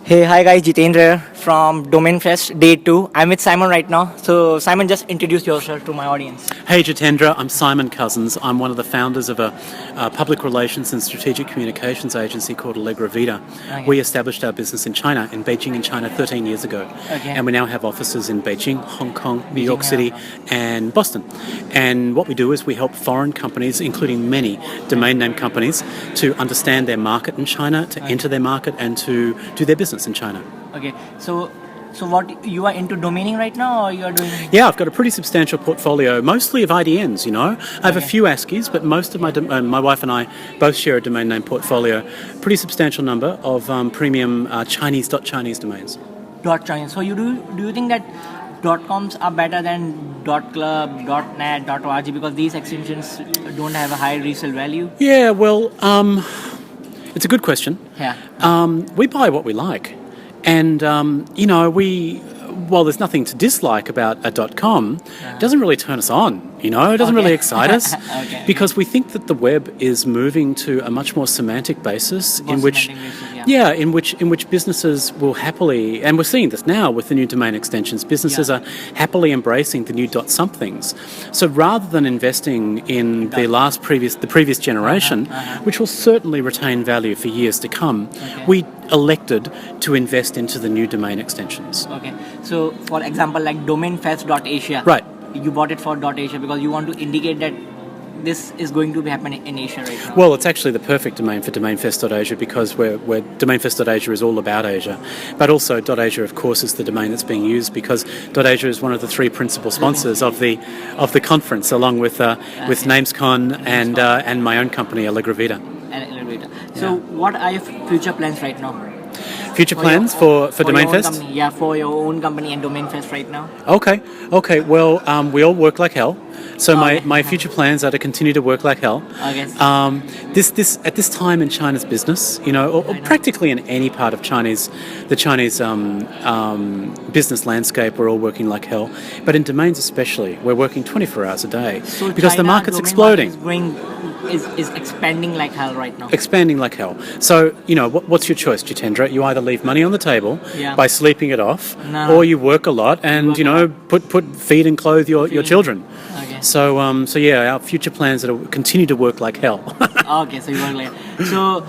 Hey, hi guys, Jitendra from Domainfest Day 2. I'm with Simon right now. So, Simon, just introduce yourself to my audience. Hey Jitendra, I'm Simon Cousins. I'm one of the founders of a public relations and strategic communications agency called Allegravita. Okay. We established our business in China, in Beijing, in China, 13 years ago. Okay. And we now have offices in Beijing, Hong Kong, New York Beijing, City, Hong and Boston. And what we do is we help foreign companies, including many domain name companies, to understand their market in China, to enter their market, and to do their business in China. Okay, so what you are into domaining right now, or you are doing? Yeah, I've got a pretty substantial portfolio, mostly of IDNs. I have a Okay. few ASCIIs, but most of my wife and I both share a domain name portfolio. Pretty substantial number of premium Chinese domains. .China. So do you think that .coms are better than .club, .net, .org because these extensions don't have a high resale value? Yeah, well, it's a good question. Yeah. We buy what we like, and while there's nothing to dislike about a .com, it doesn't really turn us on. It doesn't really excite us, Okay. because we think that the web is moving to a much more semantic basis in which. Semantic basis, Yeah, in which businesses will happily, and we're seeing this now with the new domain extensions, businesses are happily embracing the new .somethings. So rather than investing in the previous generation, which will certainly retain value for years to come, we elected to invest into the new domain extensions. Okay. So, for example, like Domainfest.asia. Right. You bought it for .asia because you want to indicate that this is going to be happening in Asia right now. Well, it's actually the perfect domain for Domainfest.asia because where Domainfest.asia is all about Asia. But also .asia, of course, is the domain that's being used because .asia is one of the three principal sponsors of the conference, along with NamesCon and my own company, Allegravita. Allegravita. So, what are your future plans right now? Future plans for Domainfest? Yeah, for your own company and Domainfest right now. Okay. Well, we all work like hell. So Okay. my future plans are to continue to work like hell. Okay. This at this time in China's business, or practically in any part of the Chinese business landscape, we're all working like hell. But in domains especially, we're working 24 hours a day So because the China market's domain exploding. market is expanding like hell right now. Expanding like hell. So, what's your choice, Jitendra? You either leave money on the table Yeah. by sleeping it off, No. or you work a lot and, feed and clothe your children. Okay. So our future plans are to continue to work like hell. Okay, so you work like so.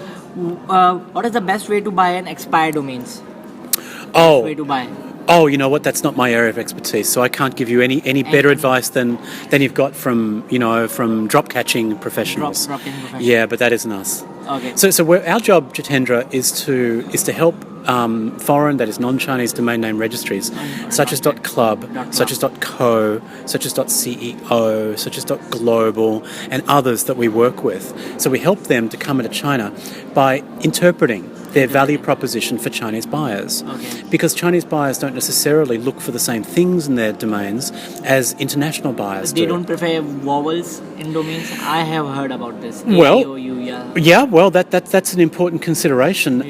What is the best way to buy an expired domains? Way to buy. Oh, you know what? That's not my area of expertise, so I can't give you any better advice than you've got from drop catching professionals. Drop-in professionals. Yeah, but that isn't us. Okay. So our job, Jitendra, is to help foreign, that is non-Chinese domain name registries, such as .club, such as .co, such as .ceo, such as .global, and others that we work with. So we help them to come into China by interpreting their value proposition for Chinese buyers. Okay. Because Chinese buyers don't necessarily look for the same things in their domains as international buyers do. They don't prefer vowels in domains. I have heard about this. Well, AIOU, yeah. Yeah, well, that's an important consideration.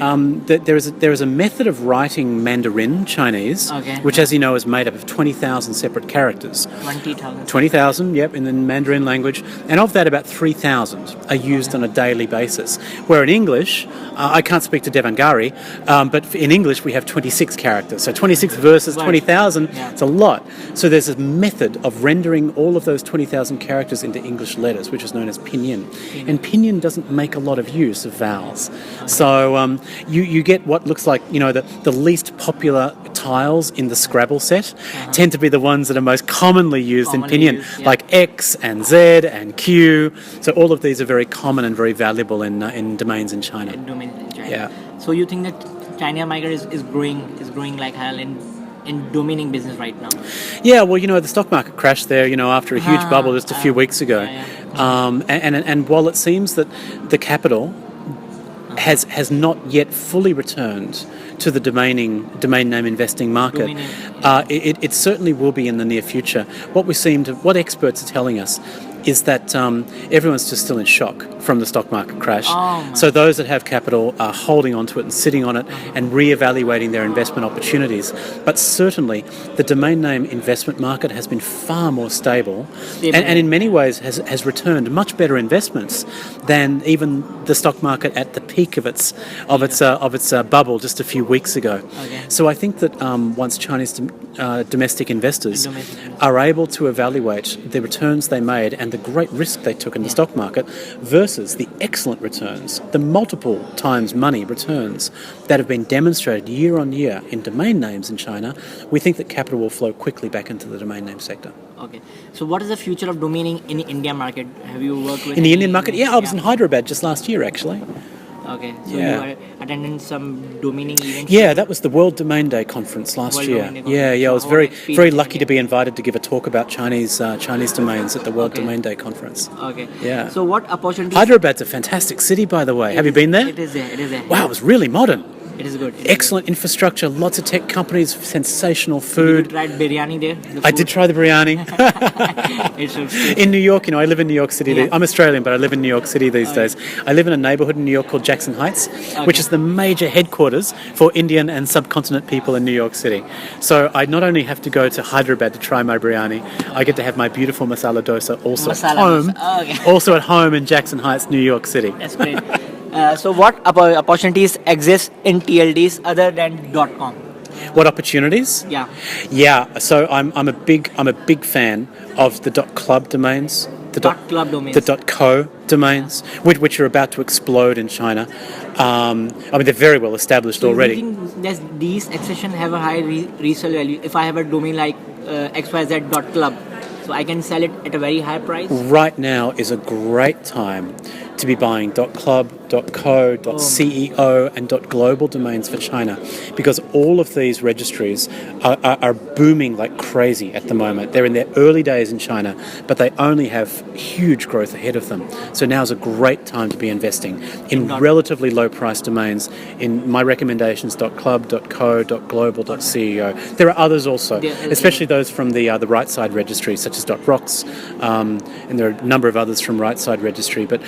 That there is a method of writing Mandarin Chinese, Okay. which, as you know, is made up of 20,000 separate characters. 20,000. 20,000, yep, in the Mandarin language, and of that, about 3,000 are used on a daily basis. Where in English, I can't speak to Devangari, but in English we have 26 characters. So 26 versus 20,000, Yeah. it's a lot. So there's a method of rendering all of those 20,000 characters into English letters, which is known as pinyin. And pinyin doesn't make a lot of use of vowels. So you get what looks like, the least popular tiles in the Scrabble set tend to be the ones that are most commonly used in Commonly pinyin, used, yeah. like X and Z and Q. So all of these are very common and very valuable in domains in China. Domains in China. Yeah. So you think that China market is growing like hell in domaining business right now? Yeah, well, the stock market crashed there, after a huge bubble just a few weeks ago. And while it seems that the capital has not yet fully returned to the domain name investing market, it certainly will be in the near future. What experts are telling us is that everyone's just still in shock from the stock market crash. Oh, So those that have capital are holding on to it and sitting on it and re-evaluating their investment opportunities. But certainly the domain name investment market has been far more stable and in many ways has returned much better investments than even the stock market at the peak of its bubble just a few weeks ago. Okay. So I think that once Chinese domestic investors are able to evaluate the returns they made and the great risk they took in the stock market versus the excellent returns, the multiple times money returns that have been demonstrated year on year in domain names in China, we think that capital will flow quickly back into the domain name sector. Okay. So what is the future of domaining in the India market? Have you worked with In the Indian market? Yeah, I was in Hyderabad just last year actually. Okay. So Yeah. you are attending some domaining events? Yeah, that was the World Domain Day conference last World year. Domain Day conference. Yeah, I was So very how experience very in lucky to India? be invited to give a talk about Chinese domains at the World Okay. Domain Day conference. Okay. Yeah. So what opportunities? Hyderabad's a fantastic city, by the way. Have you been there? It is there. It is there. Wow, it was really modern. It is good. It is Excellent infrastructure, lots of tech companies, sensational good. You food. tried biryani there? I did try the biryani. It's In New York, I live in New York City. Yeah. I'm Australian, but I live in New York City these days. I live in a neighborhood in New York called Jackson Heights, which is the major headquarters for Indian and subcontinent people in New York City. So I not only have to go to Hyderabad to try my biryani, I get to have my beautiful masala dosa also Masala at home, dosa. Oh, okay. also at home in Jackson Heights, New York City. That's great. So what opportunities exist in TLDs other than .com? What opportunities? Yeah. Yeah, so I'm a big fan of the .club domains, the .club domains. the .co domains, which are about to explode in China. They're very well established So already. you think that these accessions have a high resale value? If I have a domain like xyz.club, so I can sell it at a very high price? Right now is a great time to be buying .club, .co, .ceo and .global domains for China, because all of these registries are booming like crazy at the moment. They're in their early days in China, but they only have huge growth ahead of them. So now's a great time to be investing in relatively low price domains. In my recommendations, .club, .co, .global, .ceo. There are others also, especially those from the right side registry, such as .rocks, and there are a number of others from right side registry. But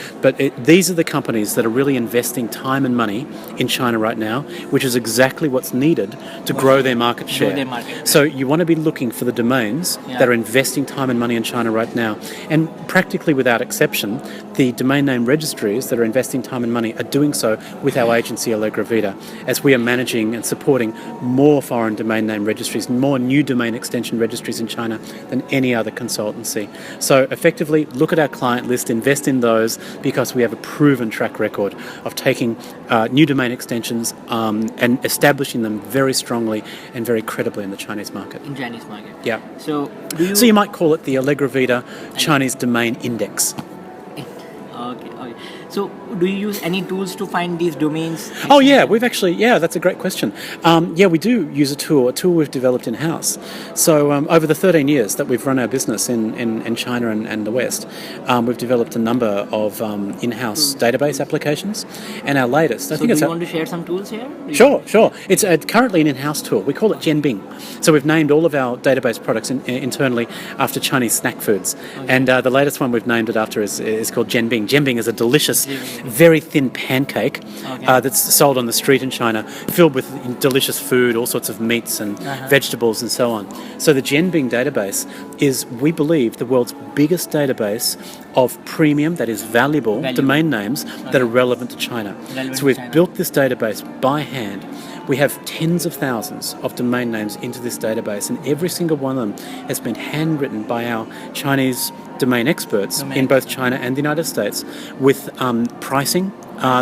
these are the companies that are really investing time and money in China right now, which is exactly what's needed to grow their market share. So you want to be looking for the domains that are investing time and money in China right now. And practically without exception, the domain name registries that are investing time and money are doing so with our agency Allegravita, as we are managing and supporting more foreign domain name registries, more new domain extension registries in China than any other consultancy. So effectively, look at our client list, invest in those, because we have a proven track record of taking new domain extensions and establishing them very strongly and very credibly in the Chinese market. In Chinese market. Yeah. So So you might call it the Allegravita Chinese Domain Index. Okay. So do you use any tools to find these domains? Oh yeah, we've actually, that's a great question. We do use a tool we've developed in-house. So over the 13 years that we've run our business in China and the West, we've developed a number of in-house database applications, and our latest, I think do you want to share some tools here? Sure. It's currently an in-house tool. We call it Jianbing. So we've named all of our database products internally after Chinese snack foods. Okay. And the latest one we've named it after is called Jianbing. Jianbing is a delicious, very thin pancake that's sold on the street in China, filled with delicious food, all sorts of meats and vegetables and so on. So the Jianbing database is, we believe, the world's biggest database of premium, that is valuable domain names that are relevant to China. So we've built this database by hand. We have tens of thousands of domain names into this database, and every single one of them has been handwritten by our Chinese domain experts in both China and the United States, with pricing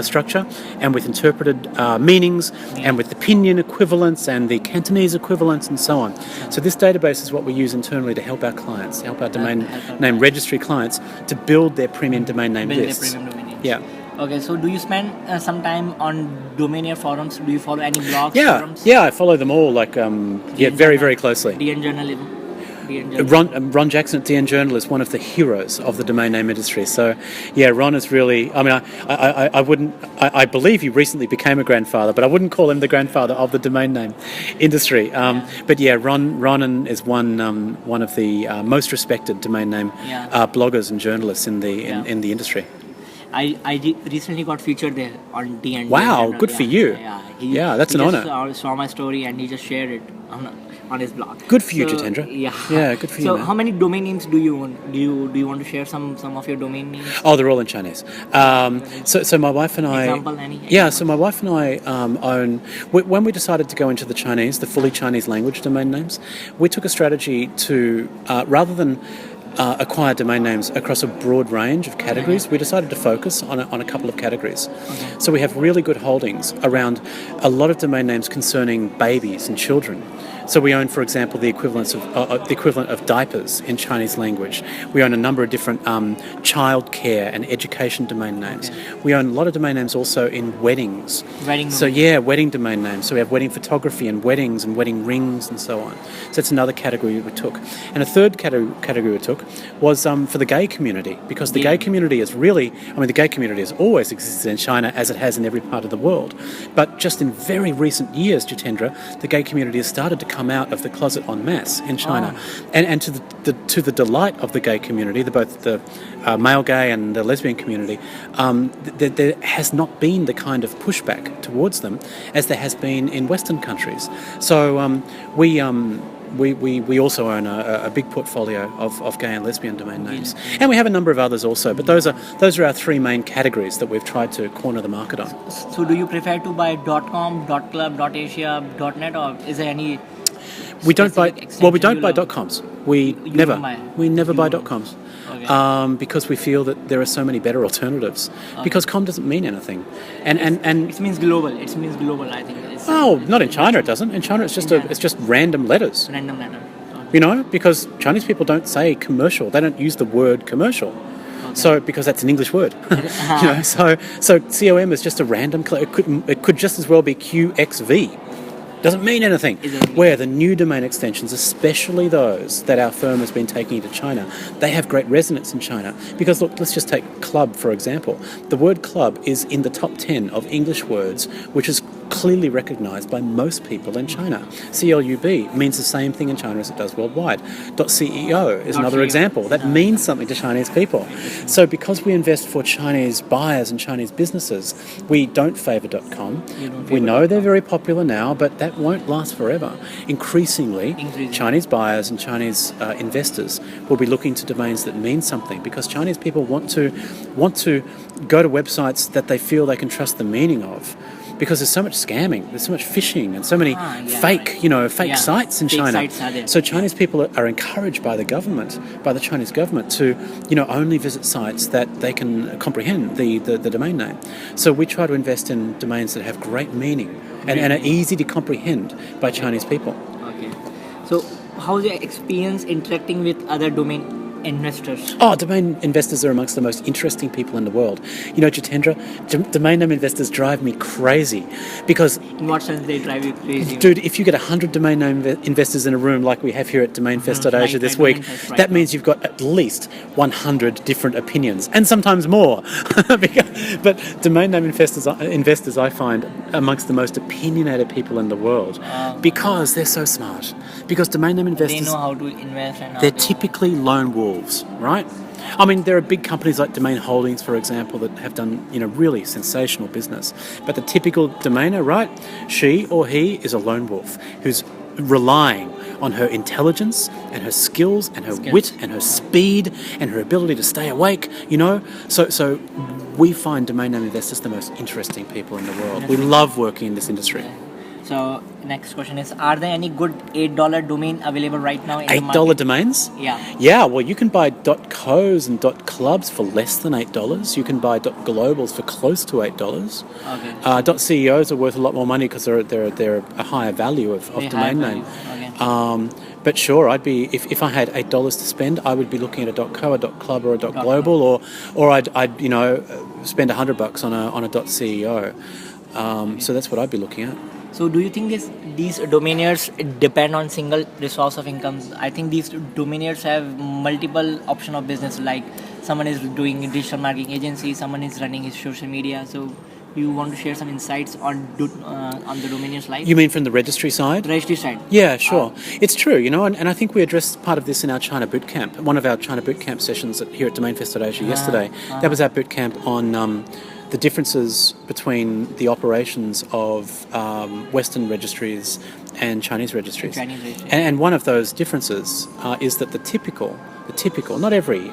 structure and with interpreted meanings and with the pinyin equivalents and the Cantonese equivalents and so on. So this database is what we use internally to help our clients, help our domain name registry clients to build their premium domain name lists. Yeah. Okay, so do you spend some time on Domainier forums? Do you follow any blogs? Yeah, forums? I follow them all, very, very closely. DN Journalism. DN Journal? Ron Jackson at DN Journal is one of the heroes of the domain name industry. So, yeah, Ron is really. I mean, I wouldn't. I believe he recently became a grandfather, but I wouldn't call him the grandfather of the domain name industry. But yeah, Ron is one of the most respected domain name bloggers and journalists in the industry. I recently got featured there on DN. Wow, good for you. Yeah, that's an honour. honour. He saw my story and he just shared it on his blog. Good for you, Jitendra. Yeah, good for you. So, man. how many domain names do you own? Do you want to share some of your domain names? Oh, they're all in Chinese. So my wife and I. Example, any? Yeah, so my wife and I own. When we decided to go into the Chinese, the fully Chinese language domain names, we took a strategy to rather than acquire domain names across a broad range of categories, we decided to focus on a couple of categories. Okay. So we have really good holdings around a lot of domain names concerning babies and children. So we own, for example, the equivalent of diapers in Chinese language. We own a number of different childcare and education domain names. Okay. We own a lot of domain names also in weddings. Wedding domain names. So we have wedding photography and weddings and wedding rings and so on. So that's another category we took. And a third category we took was for the gay community, because the gay community is really, the gay community has always existed in China as it has in every part of the world. But just in very recent years, Jitendra, the gay community has started to come out of the closet en masse in China, and to the delight of the gay community, both the male gay and the lesbian community, there has not been the kind of pushback towards them as there has been in Western countries. So we also own a big portfolio of gay and lesbian domain names, and we have a number of others also. But those are our three main categories that we've tried to corner the market on. So, do you prefer to buy .com, .club, .asia, .net, or is there any? We don't buy love? .coms. We never buy .coms. Okay. Because we feel that there are so many better alternatives. Okay. Because .com doesn't mean anything, and it means global. It means global. I think. Not in China. It doesn't. In China, it's just random letters. Random letter. Okay. Because Chinese people don't say commercial. They don't use the word commercial. Okay. So because that's an English word. So COM is just a random. It could just as well be QXV. Doesn't mean anything. Where the new domain extensions, especially those that our firm has been taking into China, they have great resonance in China. Because look, let's just take club, for example. The word club is in the top 10 of English words, which is clearly recognised by most people in China. CLUB means the same thing in China as it does worldwide. .CEO is another example. That means something to Chinese people. So because we invest for Chinese buyers and Chinese businesses, we don't favour .com. We know they're very popular now, but that won't last forever. Increasingly, Chinese buyers and Chinese investors will be looking to domains that mean something, because Chinese people want to go to websites that they feel they can trust the meaning of. Because there's so much scamming, there's so much phishing, and so many fake sites in China. So Chinese people are encouraged by the government, by the Chinese government, to only visit sites that they can comprehend the domain name. So we try to invest in domains that have great meaning and are easy to comprehend by Chinese people. Okay. So how's your experience interacting with other domain investors? Domain investors are amongst the most interesting people in the world. Jitendra, domain name investors drive me crazy, because... In what sense they drive you crazy? Dude, if you get 100 domain name investors in a room like we have here at Domainfest.Asia this week, that means you've got at least 100 different opinions, and sometimes more. But domain name investors I find amongst the most opinionated people in the world, because they're so smart. Because domain name investors... They know how to invest and they're typically lone wolves, right? There are big companies like Domain Holdings, for example, that have done, really sensational business. But the typical domainer, right? She or he is a lone wolf who's relying on her intelligence and her skills and her wit and her speed and her ability to stay awake, So we find domain name investors the most interesting people in the world. We love working in this industry. So, next question is, are there any good $8 domain available right now in the market? $8 domains? Yeah. Yeah, well, you can buy .co's and .clubs for less than $8. You can buy .globals for close to $8. Okay. CEOs are worth a lot more money because they're a higher value of domain name. Okay. But sure, I'd be if I had $8 to spend, I would be looking at a .co, a .club, or a .global, or I'd spend $100 on a .ceo. So that's what I'd be looking at. So do you think these domainers depend on single resource of income? I think these domainers have multiple option of business. Like someone is doing digital marketing agency, someone is running his social media. So you want to share some insights on the domainers' life? You mean from the registry side? The registry side. Yeah, sure. It's true, and I think we addressed part of this in our China Bootcamp, one of our China Bootcamp sessions here at Domainfest.asia yesterday. That was our bootcamp on the differences between the operations of Western registries and Chinese registries. And one of those differences is that the typical, not every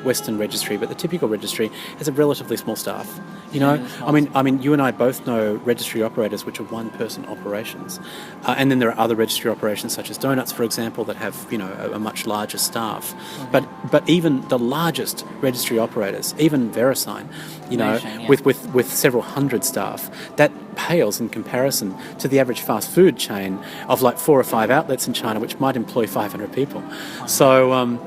Western registry, but the typical registry has a relatively small staff. I mean, you and I both know registry operators which are one-person operations, and then there are other registry operations such as Donuts, for example, that have a much larger staff. But even the largest registry operators, even VeriSign, with several hundred staff, that pales in comparison to the average fast food chain of like 4 or 5 outlets in China, which might employ 500 people. So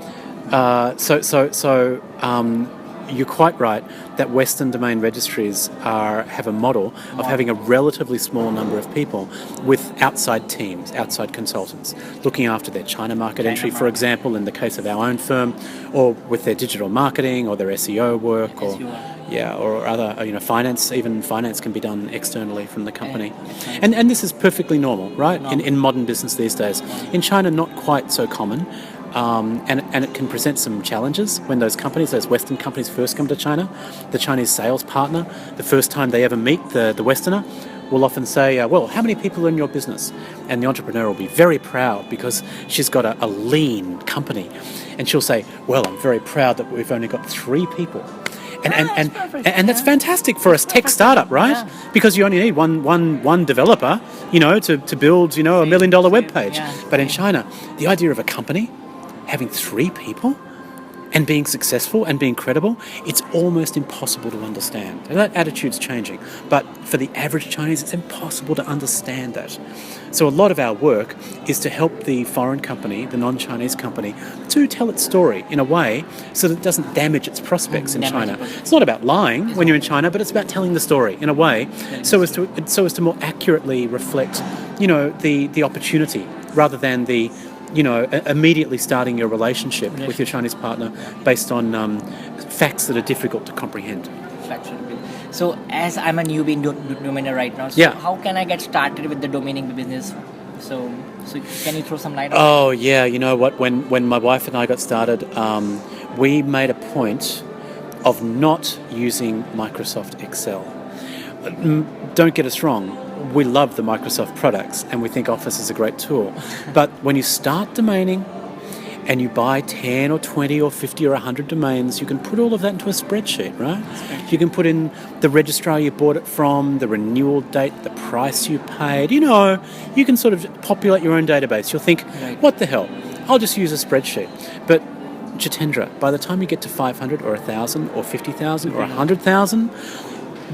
you're quite right that Western domain registries have a model of having a relatively small number of people with outside teams, outside consultants, looking after their China market entry, for example, in the case of our own firm, or with their digital marketing or their SEO work, or other, finance. Even finance can be done externally from the company. And this is perfectly normal, right, in modern business these days. In China, not quite so common. And it can present some challenges when those Western companies first come to China. The Chinese sales partner, the first time they ever meet the Westerner, will often say, well, how many people are in your business? And the entrepreneur will be very proud because she's got a lean company. And she'll say, well, I'm very proud that we've only got 3 people. And that's fantastic for a tech startup, right? Yeah. Because you only need one developer, to build, $1 million web page. Yeah. But in China, the idea of a company having 3 people and being successful and being credible, it's almost impossible to understand. And that attitude's changing. But for the average Chinese, it's impossible to understand that. So a lot of our work is to help the foreign company, the non-Chinese company, to tell its story in a way so that it doesn't damage its prospects in China. It's not about lying when you're in China, but it's about telling the story in a way so as to more accurately reflect, the opportunity rather than the immediately starting your relationship with your Chinese partner based on facts that are difficult to comprehend. So, as I'm a newbie in domainer right now, so how can I get started with the domaining business? So can you throw some light on that? Oh, yeah. You know what? When my wife and I got started, we made a point of not using Microsoft Excel. Don't get us wrong. We love the Microsoft products and we think Office is a great tool. But when you start domaining and you buy 10 or 20 or 50 or 100 domains, you can put all of that into a spreadsheet, right? You can put in the registrar you bought it from, the renewal date, the price you paid. You can sort of populate your own database. You'll think, what the hell? I'll just use a spreadsheet. But Jitendra, by the time you get to 500 or 1,000 or 50,000 or 100,000,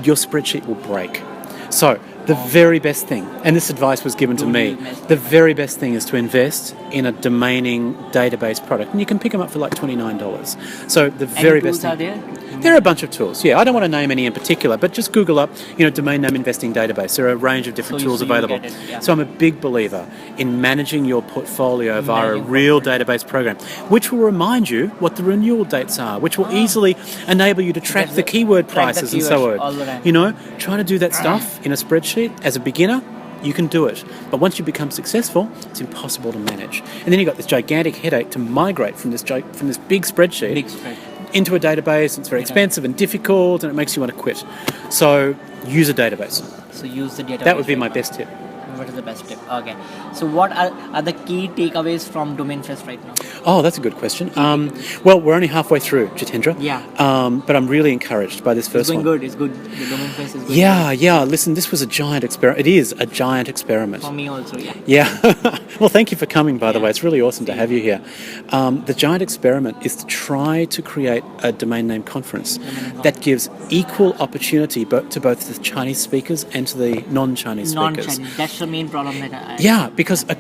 your spreadsheet will break. So the very best thing, and this advice was given to me, the very best thing is to invest in a domaining database product. And you can pick them up for like $29. So the very best thing. Are there? There are a bunch of tools. Yeah, I don't want to name any in particular, but just Google up, domain name investing database. There are a range of different tools available. So I'm a big believer in managing your portfolio via a real database program, which will remind you what the renewal dates are, which will easily enable you to track the keyword prices and so on. Trying to do that stuff in a spreadsheet as a beginner, you can do it. But once you become successful, it's impossible to manage. And then you've got this gigantic headache to migrate from this big spreadsheet into a database. It's very expensive and difficult, and it makes you want to quit. So use a database. So use the database. That would be my best tip. What is the best tip? Okay. So what are the key takeaways from Domainfest right now? Oh, that's a good question. Well, we're only halfway through, Jitendra. Yeah. But I'm really encouraged by this first one. It's good. The Domainfest is good. Yeah. Listen, this was a giant experiment. It is a giant experiment. For me also, yeah. Yeah. Well, thank you for coming, by the way. It's really awesome to have you here. The giant experiment is to try to create a domain name conference that gives equal opportunity to both the Chinese speakers and to the non-Chinese speakers. That's the main problem that Yeah, because a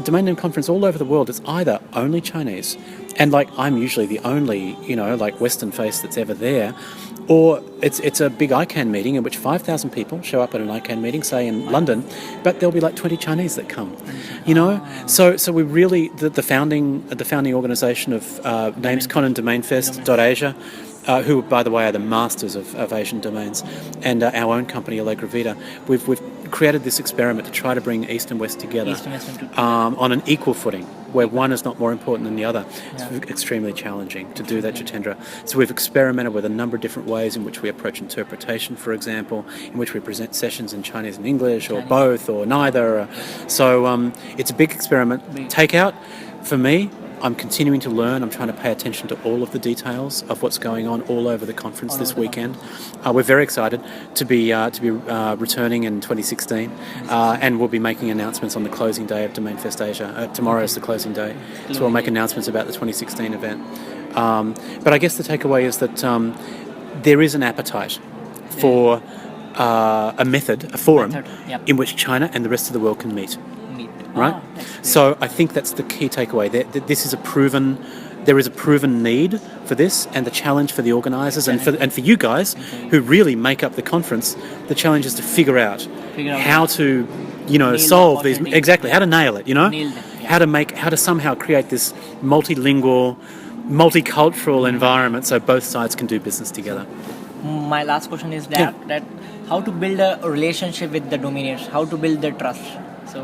domain name conference all over the world is either only Chinese, and I'm usually the only, Western face that's ever there, Or it's a big ICANN meeting in which 5,000 people show up at an ICANN meeting, say in London, but there'll be like 20 Chinese that come. You know, so we really the founding organisation of NamesCon and Domainfest.asia, who by the way are the masters of Asian domains, and our own company Allegravita, we've created this experiment to try to bring East and West together on an equal footing, where one is not more important than the other. It's extremely challenging to do that, Jitendra. So we've experimented with a number of different ways in which we approach interpretation, for example, in which we present sessions in Chinese and English, or both, or neither. So it's a big experiment. Takeout, for me, I'm continuing to learn. I'm trying to pay attention to all of the details of what's going on all over the conference this weekend. We're very excited to be returning in 2016, and we'll be making announcements on the closing day of Domainfest Asia. Tomorrow is the closing day, so we'll make announcements about the 2016 event. But I guess the takeaway is that there is an appetite for a method, a forum, in which China and the rest of the world can meet. Right, so I think that's the key takeaway. This is there is a proven need for this, and the challenge for the organisers and for you guys who really make up the conference. The challenge is to figure out how to, solve these exactly, how to nail it. How to somehow create this multilingual, multicultural environment so both sides can do business together. My last question is that how to build a relationship with the domainers, how to build their trust. So.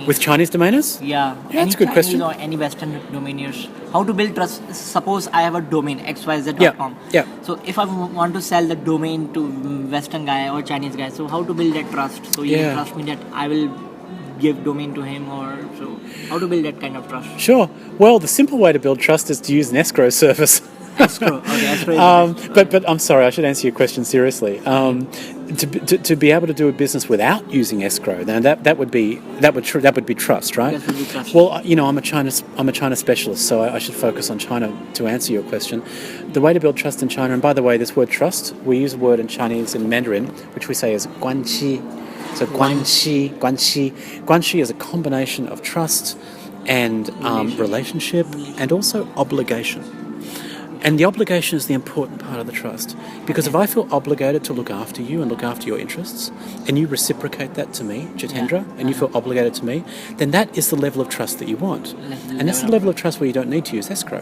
With Chinese domainers? Yeah, that's a good question. Or any Western domainers. How to build trust? Suppose I have a domain xyz.com. Yeah. So if I want to sell the domain to Western guy or Chinese guy, so how to build that trust? So you can trust me that I will give domain to him, or so how to build that kind of trust? Sure. Well, the simple way to build trust is to use an escrow service. Escrow. Okay, escrow. But I'm sorry, I should answer your question seriously. To be able to do a business without using escrow, then that would be trust, right? That would be trust. Well, I'm a China specialist, so I should focus on China to answer your question. The way to build trust in China, and by the way, this word trust, we use a word in Chinese in Mandarin, which we say is guanqi. So guanqi is a combination of trust and relationship and also obligation. And the obligation is the important part of the trust. Because if I feel obligated to look after you and look after your interests, and you reciprocate that to me, Jitendra, and you feel obligated to me, then that is the level of trust that you want. And that's the level of trust where you don't need to use escrow.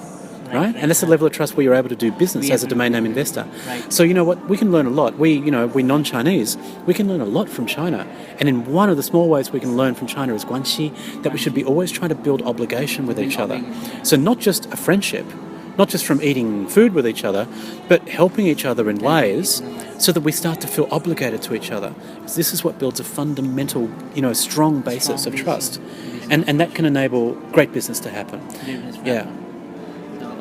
Right? And that's the level of trust where you're able to do business as a domain name investor. Right. So you know what? We can learn a lot. We non-Chinese, we can learn a lot from China. And in one of the small ways we can learn from China is guanxi, that we should be always trying to build obligation with each other. So not just a friendship, not just from eating food with each other, but helping each other in ways so that we start to feel obligated to each other. Because this is what builds a fundamental, strong basis of trust. And that can enable great business to happen. Yeah.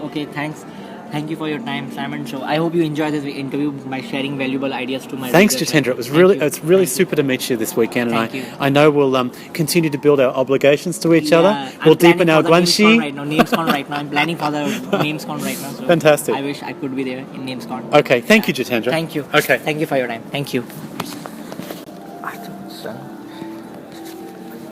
Okay, thanks. Thank you for your time, Simon. So I hope you enjoyed this interview by sharing valuable ideas to my Thanks, readers. Jitendra. It's really super to meet you this weekend, and I know we'll continue to build our obligations to each other. We'll deepen our guanxi. NamesCon right now. I'm planning for the NamesCon right now. So fantastic. I wish I could be there in NamesCon. Okay, thank you, Jitendra. Thank you. Okay. Thank you for your time. Thank you.